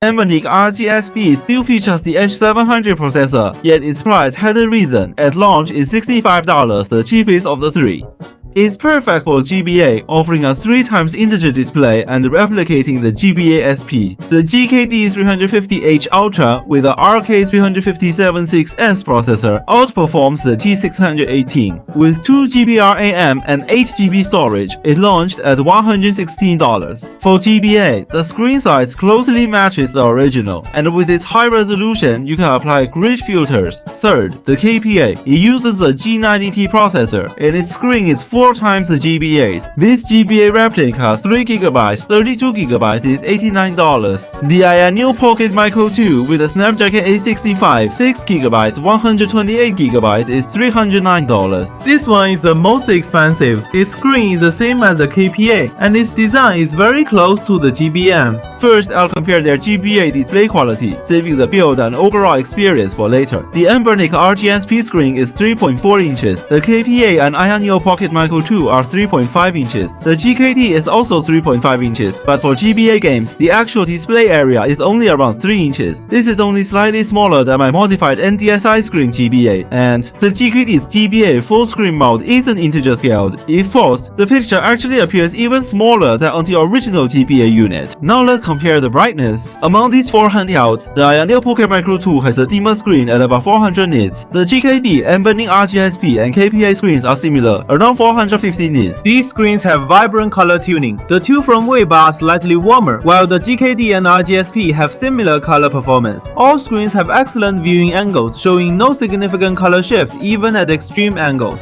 ANBERNIC RGSP still features the H700 processor, yet its price hadn't risen. At launch is $65, the cheapest of the three. It's perfect for GBA, offering a 3x integer display and replicating the GBA SP. The GKD350H Ultra with a RK357-6S processor outperforms the T618. With 2 GB RAM and 8 GB storage, it launched at $116. For GBA, the screen size closely matches the original, and with its high resolution, you can apply grid filters. Third, the KPA. It uses a G90T processor, and its screen is 4 times the GBA. This GBA replica 3GB, 32GB is $89. The AYANEO Pocket Micro 2 with a Snapdragon 865, 6GB, 128GB is $309. This one is the most expensive. Its screen is the same as the KPA, and its design is very close to the GBM. First, I'll compare their GBA display quality, saving the build and overall experience for later. The Anbernic RGSP screen is 3.4 inches. The KPA and AYANEO Pocket Micro 2 are 3.5 inches. The GKD is also 3.5 inches, but for GBA games, the actual display area is only around 3 inches. This is only slightly smaller than my modified NDSI screen GBA, and the GKD's GBA full screen mode isn't integer scaled. If forced, the picture actually appears even smaller than on the original GBA unit. Now let's compare the brightness. Among these four handhelds, the AYANEO Pocket Micro 2 has a dimmer screen at about 400 nits. The GKD, ANBERNIC RGSP, and KPA screens are similar, around 450 nits. These screens have vibrant color tuning. The two from Weiba are slightly warmer, while the GKD and RGSP have similar color performance. All screens have excellent viewing angles, showing no significant color shift even at extreme angles.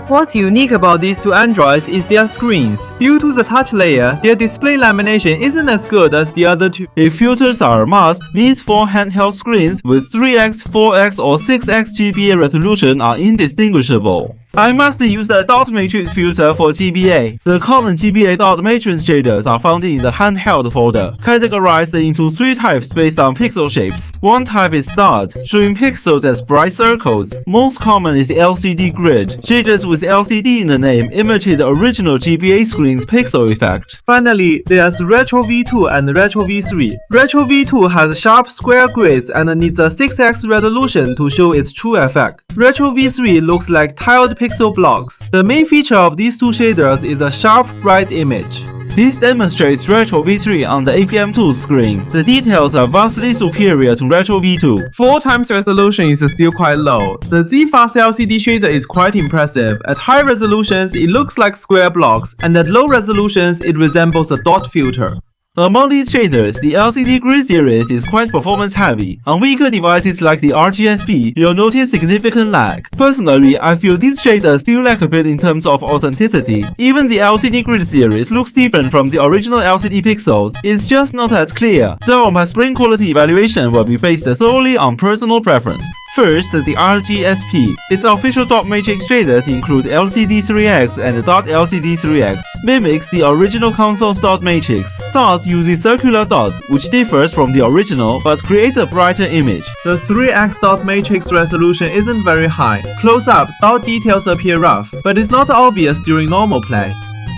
What's unique about these two Androids is their screens. Due to the touch layer, their display lamination isn't as good as the other two. If filters are a must, these four handheld screens with 3x, 4x, or 6x GBA resolution are indistinguishable. I must use the dot matrix filter for GBA. The common GBA dot matrix shaders are found in the handheld folder, categorized into 3 types based on pixel shapes. One type is dot, showing pixels as bright circles. Most common is the LCD grid. Shaders with LCD in the name imitate the original GBA screen's pixel effect. Finally, there's Retro V2 and Retro V3. Retro V2 has sharp square grids and needs a 6x resolution to show its true effect. Retro V3 looks like tiled pixel blocks. The main feature of these two shaders is a sharp, bright image. This demonstrates Retro V3 on the APM2 screen. The details are vastly superior to Retro V2. 4x resolution is still quite low. The Z-Fast LCD shader is quite impressive. At high resolutions, it looks like square blocks, and at low resolutions, it resembles a dot filter. Among these shaders, the LCD grid series is quite performance heavy. On weaker devices like the RGSP, you'll notice significant lag. Personally, I feel these shaders still lack a bit in terms of authenticity. Even the LCD grid series looks different from the original LCD pixels. It's just not as clear, so my screen quality evaluation will be based solely on personal preference. First, the RGSP. Its official dot matrix shaders include LCD3X and dot LCD3X, mimics the original console's dot matrix. Dot uses circular dots, which differs from the original but creates a brighter image. The 3x dot matrix resolution isn't very high. Close up, dot details appear rough, but it's not obvious during normal play.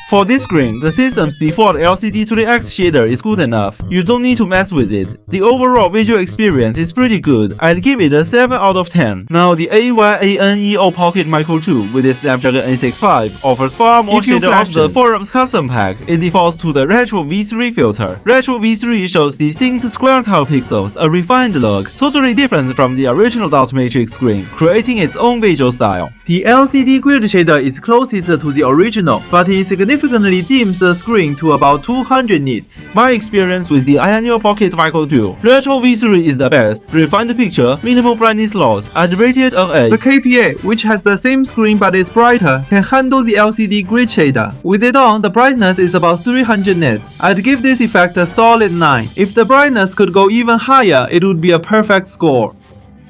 For this screen, the system's default LCD3X shader is good enough. You don't need to mess with it. The overall visual experience is pretty good. I'd give it a 7 out of 10. Now, the AYANEO Pocket Micro 2 with its Snapdragon 865 offers far more shader options. The forum's custom pack, it defaults to the Retro V3 filter. Retro V3 shows distinct square tile pixels, a refined look, totally different from the original dot matrix screen, creating its own visual style. The LCD grid shader is closest to the original, but it significantly dims the screen to about 200 nits. My experience with the AYANEO Pocket Micro 2, Retro V3 is the best. Refined picture, minimal brightness loss, and rated an A. The KPA, which has the same screen but is brighter, can handle the LCD grid shader. With it on, the brightness is about 300 nits. I'd give this effect a solid 9. If the brightness could go even higher, it would be a perfect score.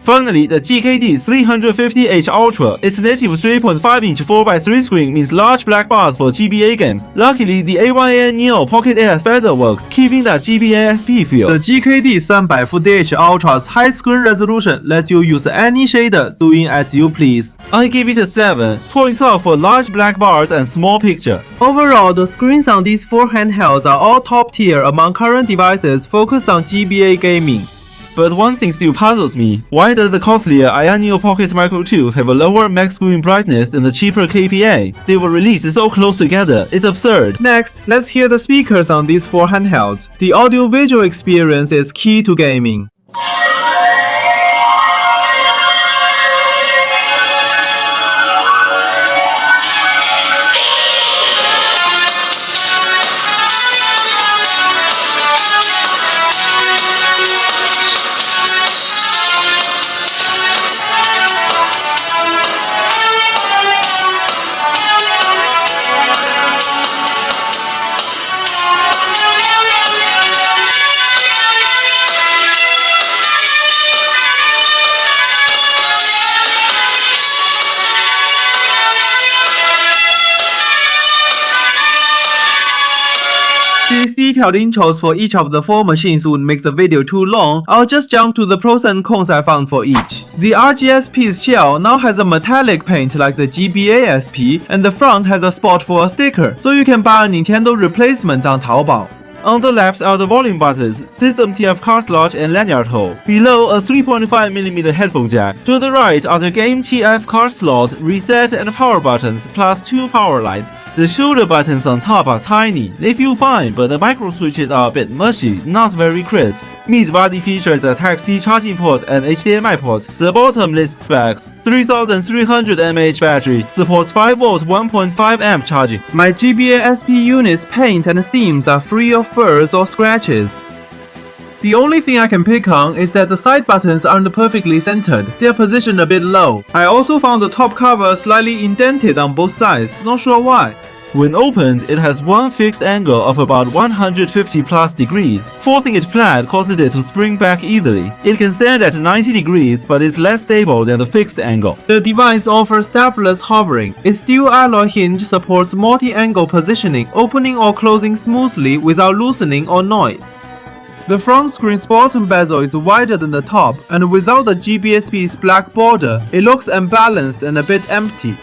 Finally, the GKD 350H Ultra, its native 3.5-inch 4x3 screen means large black bars for GBA games. Luckily, the AYANEO Pocket SP works, keeping that GBA SP feel. The GKD 350H Ultra's high screen resolution lets you use any shader, doing as you please. I give it a 7, points out for large black bars and small picture. Overall, the screens on these 4 handhelds are all top tier among current devices focused on GBA gaming. But one thing still puzzles me. Why does the costlier AYANEO Pocket Micro 2 have a lower max screen brightness than the cheaper KPA? They were released so close together, it's absurd. Next, let's hear the speakers on these 4 handhelds. The audio-visual experience is key to gaming. Since detailed intros for each of the 4 machines would make the video too long, I'll just jump to the pros and cons I found for each. The RGSP's shell now has a metallic paint like the GBA SP, and the front has a spot for a sticker, so you can buy a Nintendo replacement on Taobao. On the left are the volume buttons, system TF card slot and lanyard hole. Below, a 3.5mm headphone jack. To the right are the game TF card slot, reset and power buttons, plus 2 power lights. The shoulder buttons on top are tiny. They feel fine, but the micro switches are a bit mushy, not very crisp. Mid-body features a Type-C charging port and HDMI port. The bottom lists specs. 3300 mAh battery, supports 5V 1.5A charging. My GBA SP unit's paint and seams are free of burrs or scratches. The only thing I can pick on is that the side buttons aren't perfectly centered, they are positioned a bit low. I also found the top cover slightly indented on both sides, not sure why. When opened, it has one fixed angle of about 150 plus degrees. Forcing it flat causes it to spring back easily. It can stand at 90 degrees, but it's less stable than the fixed angle. The device offers stepless hovering. Its steel alloy hinge supports multi-angle positioning, opening or closing smoothly without loosening or noise. The front screen's bottom bezel is wider than the top, and without the GBSP's black border, it looks unbalanced and a bit empty.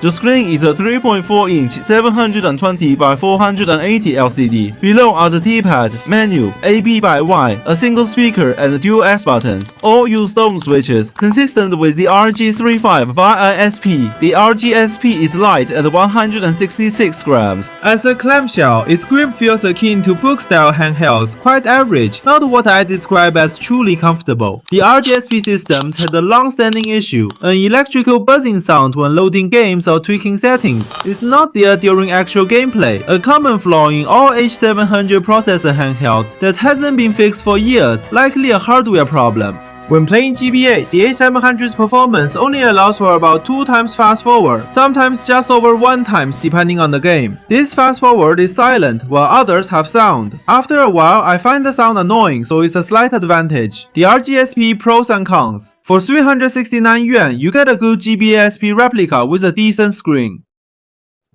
The screen is a 3.4-inch 720 by 480 LCD. Below are the D-pad, menu, AB by Y, a single speaker, and dual S buttons. All use stone switches, consistent with the RG35 by ISP. The RGSP is light at 166 grams. As a clamshell, its grip feels akin to book-style handhelds, quite average, not what I describe as truly comfortable. The RGSP systems had a long-standing issue, an electrical buzzing sound when loading games or tweaking settings. It's not there during actual gameplay, a common flaw in all H700 processor handhelds that hasn't been fixed for years, likely a hardware problem. When playing GBA, the A700's performance only allows for about 2 times fast forward, sometimes just over 1 times depending on the game. This fast forward is silent, while others have sound. After a while, I find the sound annoying, so it's a slight advantage. The RGSP pros and cons. For 369 yuan, you get a good GBA SP replica with a decent screen.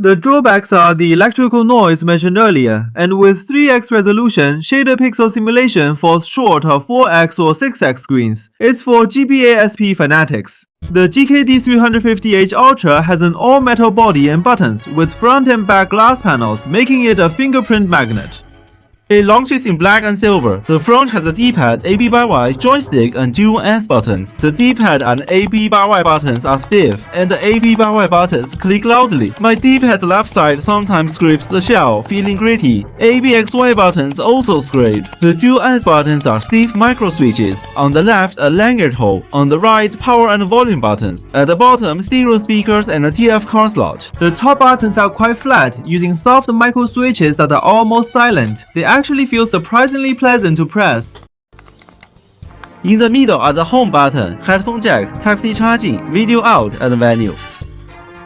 The drawbacks are the electrical noise mentioned earlier, and with 3x resolution, shader pixel simulation falls short of 4x or 6x screens. It's for GBA SP fanatics. The GKD 350H Ultra has an all-metal body and buttons, with front and back glass panels, making it a fingerprint magnet. It launches in black and silver. The front has a D-pad, AB by Y, joystick, and dual S buttons. The D-pad and AB by Y buttons are stiff, and the AB by Y buttons click loudly. My D-pad's left side sometimes scrapes the shell, feeling gritty. ABXY buttons also scrape. The dual S buttons are stiff micro switches. On the left, a lanyard hole. On the right, power and volume buttons. At the bottom, stereo speakers and a TF card slot. The top buttons are quite flat, using soft micro switches that are almost silent. They actually feel surprisingly pleasant to press. In the middle are the home button, headphone jack, Type-C charging, video out, and menu.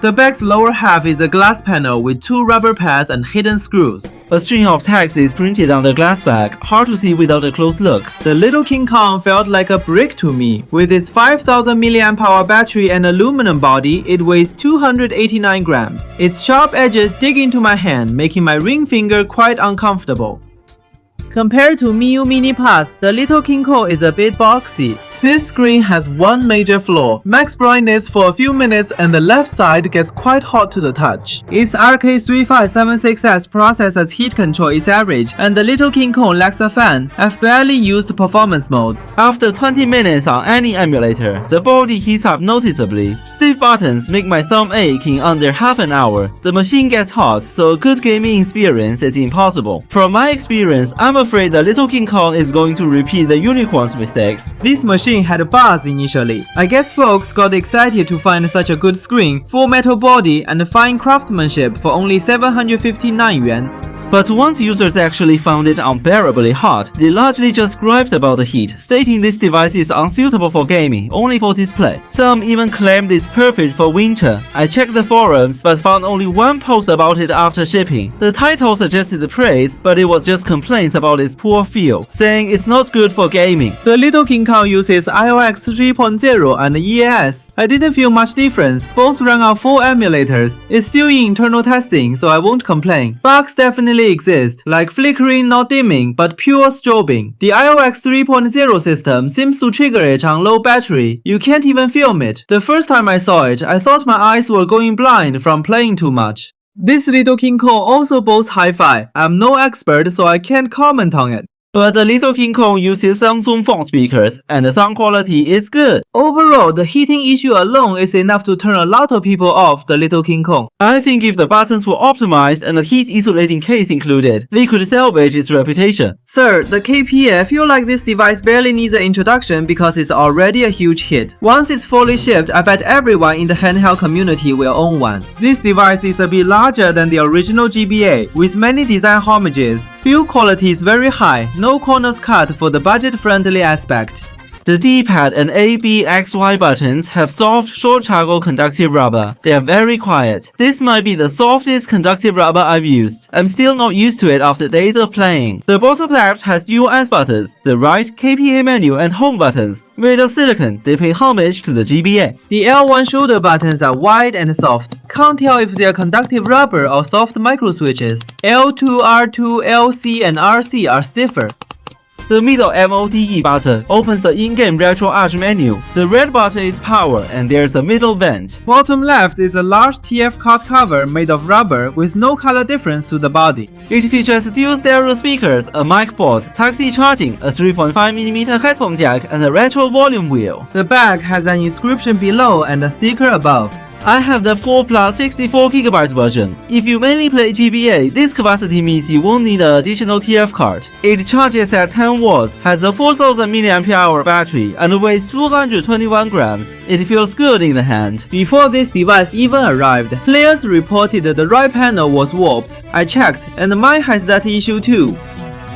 The bag's lower half is a glass panel with 2 rubber pads and hidden screws. A string of text is printed on the glass back, hard to see without a close look. The little King Kong felt like a brick to me. With its 5000 mAh battery and aluminum body, it weighs 289 grams. Its sharp edges dig into my hand, making my ring finger quite uncomfortable. Compared to Miu Mini Plus, the little King Kong is a bit boxy. This screen has one major flaw: max brightness for a few minutes and the left side gets quite hot to the touch. Its RK3576S processor's heat control is average, and the little King Kong lacks a fan. I've barely used performance mode. After 20 minutes on any emulator, the body heats up noticeably. Stiff buttons make my thumb ache in under half an hour. The machine gets hot, so a good gaming experience is impossible. From my experience, I'm afraid the little King Kong is going to repeat the unicorn's mistakes. This machine had a buzz initially. I guess folks got excited to find such a good screen, full metal body, and fine craftsmanship for only 759 yuan. But once users actually found it unbearably hot, they largely just griped about the heat, stating this device is unsuitable for gaming, only for display. Some even claimed it's perfect for winter. I checked the forums, but found only one post about it after shipping. The title suggested praise, but it was just complaints about its poor feel, saying it's not good for gaming. The little King Kong uses iOS 3.0 and EAS. I didn't feel much difference, both run on full emulators. It's still in internal testing, so I won't complain. Bugs definitely exist, like flickering not dimming, but pure strobing. The iOS 3.0 system seems to trigger it on low battery. You can't even film it. The first time I saw it, I thought my eyes were going blind from playing too much. This little King Kong also boasts hi-fi. I'm no expert, so I can't comment on it. But the little King Kong uses Samsung phone speakers, and the sound quality is good. Overall, the heating issue alone is enough to turn a lot of people off the little King Kong. I think if the buttons were optimized and a heat isolating case included, they could salvage its reputation. Third, the KP. I feel like this device barely needs an introduction because it's already a huge hit. Once it's fully shipped, I bet everyone in the handheld community will own one. This device is a bit larger than the original GBA, with many design homages. Build quality is very high, no corners cut for the budget-friendly aspect. The D-pad and A, B, X, Y buttons have soft, short toggle conductive rubber. They are very quiet. This might be the softest conductive rubber I've used. I'm still not used to it after days of playing. The bottom left has dual S buttons. The right, KPA menu and home buttons. Made of silicon, they pay homage to the GBA. The L1 shoulder buttons are wide and soft. Can't tell if they are conductive rubber or soft micro switches. L2, R2, LC and RC are stiffer. The middle MODE button opens the in-game retro arch menu. The red button is power and there's a middle vent. Bottom left is a large TF card cover made of rubber with no color difference to the body. It features dual stereo speakers, a mic board, Type-C charging, a 3.5mm headphone jack, and a retro volume wheel. The back has an inscription below and a sticker above. I have the 4 plus 64GB version. If you mainly play GBA, this capacity means you won't need an additional TF card. It charges at 10 watts, has a 4000 mAh battery, and weighs 221 grams. It feels good in the hand. Before this device even arrived, players reported the right panel was warped. I checked, and mine has that issue too.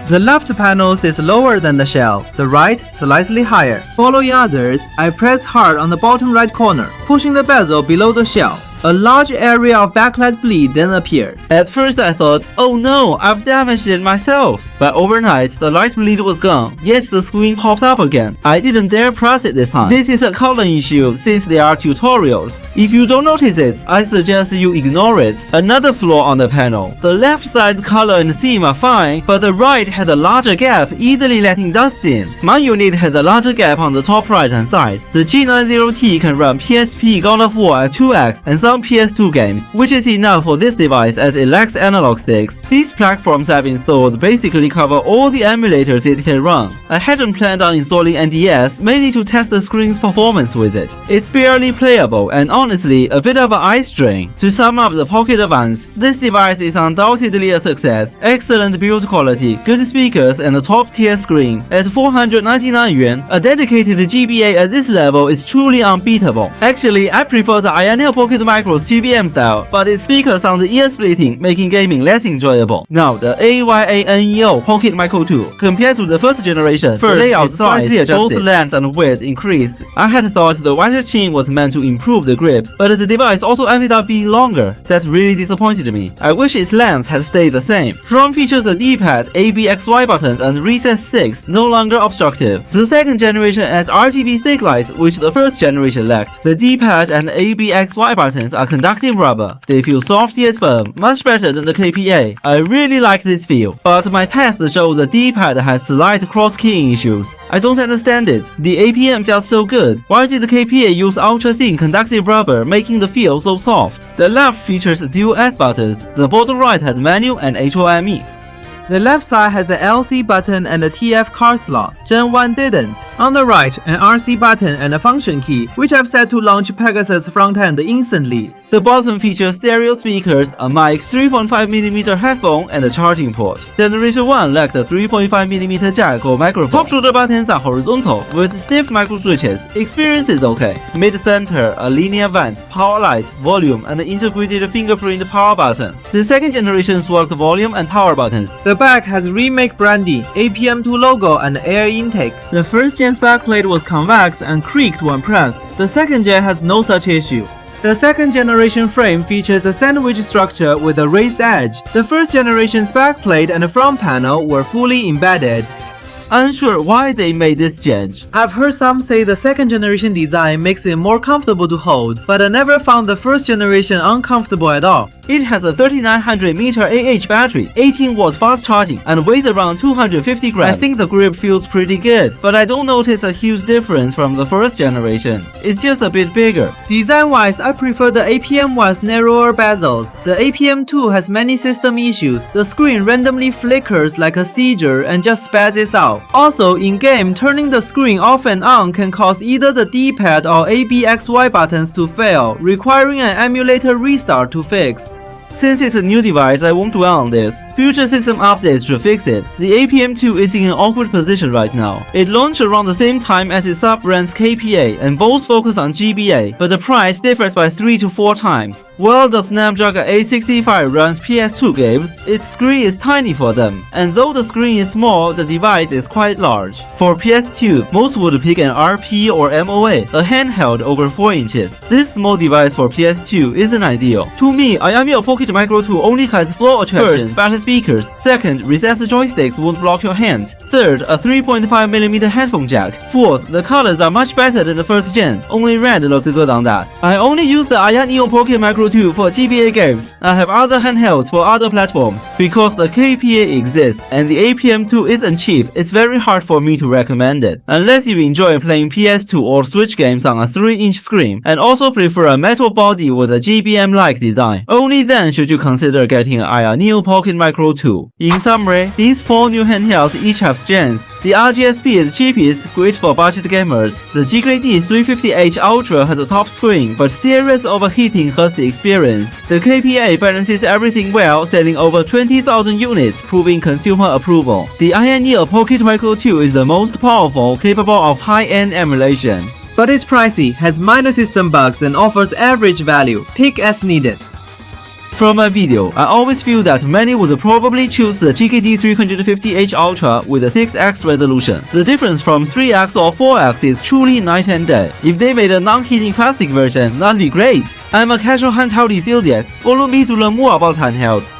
The left panel is lower than the shell, the right slightly higher. Following others, I press hard on the bottom right corner, pushing the bezel below the shell. A large area of backlight bleed then appeared. At first I thought, oh no, I've damaged it myself. But overnight, the light bleed was gone, yet the screen popped up again. I didn't dare press it this time. This is a common issue since there are tutorials. If you don't notice it, I suggest you ignore it. Another flaw on the panel. The left side color and theme are fine, but the right had a larger gap, easily letting dust in. My unit had a larger gap on the top right hand side. The G90T can run PSP God of War at 2x and some PS2 games, which is enough for this device as it lacks analog sticks. These platforms I've installed basically cover all the emulators it can run. I hadn't planned on installing NDS mainly to test the screen's performance with it. It's barely playable and honestly a bit of an eye strain. To sum up the Pocket Advance, this device is undoubtedly a success. Excellent build quality, good speakers and a top tier screen. At 499 yuan, a dedicated GBA at this level is truly unbeatable. Actually, I prefer the AYANEO Pocket MICRO Micro's GBM style, but its speakers sound ear-splitting, making gaming less enjoyable. Now, the AYANEO Pocket Micro 2. Compared to the first generation, the layout slightly adjusted, both length and width increased. I had thought the wider chin was meant to improve the grip, but the device also ended up being longer. That really disappointed me. I wish its length had stayed the same. ROM features a D-pad, ABXY buttons, and recess sticks, no longer obstructive. The second generation adds RGB stick lights, which the first generation lacked. The D-pad and ABXY buttons are conductive rubber. They feel soft yet firm, much better than the KPA. I really like this feel, but my tests show the D-pad has slight cross-keying issues. I don't understand it. The APM felt so good. Why did the KPA use ultra-thin conductive rubber, making the feel so soft? The left features dual S buttons. The bottom right has menu and HOME. The left side has an LC button and a TF card slot. Gen 1 didn't. On the right, an RC button and a function key, which I've set to launch Pegasus front end instantly. The bottom features stereo speakers, a mic, 3.5mm headphone, and a charging port. Generation 1 lacked a 3.5mm jack or microphone. Top shoulder buttons are horizontal, with stiff micro switches. Experience is okay. Mid-center, a linear vent, power light, volume, and an integrated fingerprint power button. The second generation swapped volume and power buttons. The back has remake brandy, APM2 logo, and air intake. The first gen's backplate was convex and creaked when pressed. The second gen has no such issue. The second generation frame features a sandwich structure with a raised edge. The first generation's backplate and front panel were fully embedded. Unsure why they made this change. I've heard some say the second generation design makes it more comfortable to hold, but I never found the first generation uncomfortable at all. It has a 3900 mAh battery, 18 watts fast charging, and weighs around 250 grams. I think the grip feels pretty good, but I don't notice a huge difference from the first generation. It's just a bit bigger. Design-wise, I prefer the APM1's narrower bezels. The APM2 has many system issues. The screen randomly flickers like a seizure and just spazzes out. Also, in-game, turning the screen off and on can cause either the D-pad or ABXY buttons to fail, requiring an emulator restart to fix. Since it's a new device, I won't dwell on this. Future system updates should fix it. The APM2 is in an awkward position right now. It launched around the same time as its sub-brand's KPA, and both focus on GBA, but the price differs by 3 to 4 times. While the Snapdragon 865 runs PS2 games, its screen is tiny for them, and though the screen is small, the device is quite large. For PS2, most would pick an RP or MOA, a handheld over 4 inches. This small device for PS2 isn't ideal. To me, AYANEO Pocket Micro 2 only has 4 attractions. First, better speakers. Second, recessed joysticks won't block your hands. Third, a 3.5mm headphone jack. Fourth, the colors are much better than the first gen. Only red looks good on that. I only use the AYANEO Pocket Micro 2 for GBA games. I have other handhelds for other platforms. Because the KPA exists and the APM2 isn't cheap, it's very hard for me to recommend it. Unless you enjoy playing PS2 or Switch games on a 3-inch screen, and also prefer a metal body with a GBM-like design. Only then should you consider getting an AYANEO Pocket Micro 2. In summary, these 4 new handhelds each have strengths. The RGSP is cheapest, great for budget gamers. The GKD 350H Ultra has a top screen, but serious overheating hurts the experience. The KPA balances everything well, selling over 20,000 units, proving consumer approval. The AYANEO Pocket Micro 2 is the most powerful, capable of high-end emulation. But it's pricey, has minor system bugs, and offers average value. Pick as needed. From my video, I always feel that many would probably choose the GKD 350H Ultra with a 6x resolution. The difference from 3x or 4x is truly night and day. If they made a non-heating plastic version, that'd be great. I'm a casual handheld enthusiast. Follow me to learn more about handhelds.